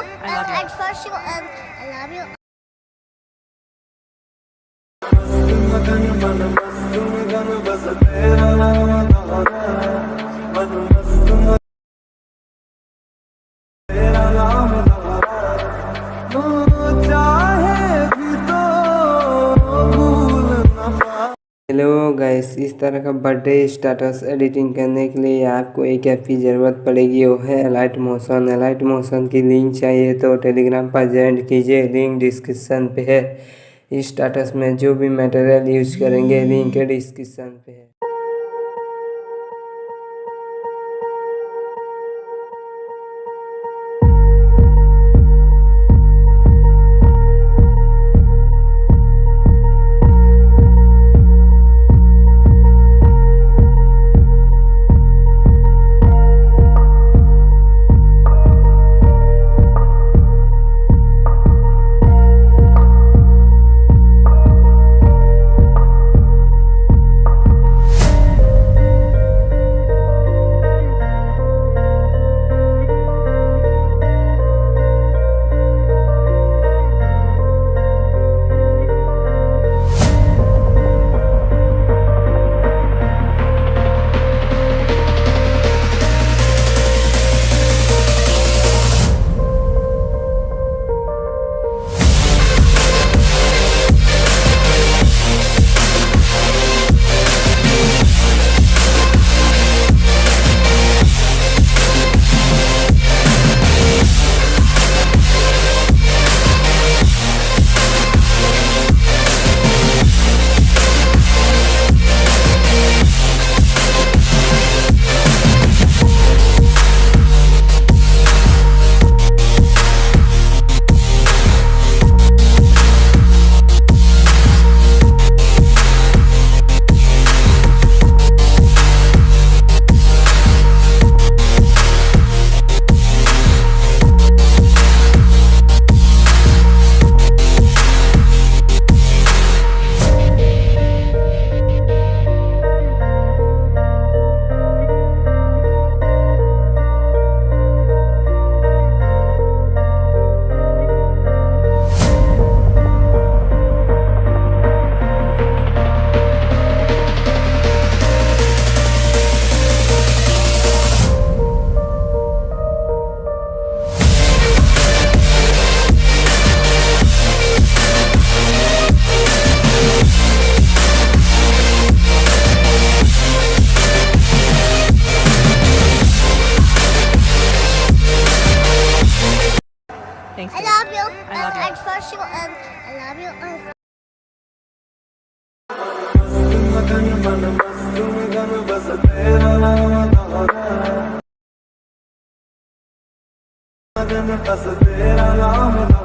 I love you. At first I love you. Hello guys, इस तरह का birthday status editing करने के लिए आपको एक ऐप की ज़रूरत पड़ेगी। वो है अलाइट मोशन। अलाइट मोशन की लिंक चाहिए तो टेलीग्राम पर ज्वाइन कीजिए, लिंक डिस्क्रिप्शन पे है। इस स्टेटस में जो भी मटेरियल यूज करेंगे लिंक डिस्क्रिप्शन पे है। Thanks. I love you. I love you. At first I love you. बस तेरा नाम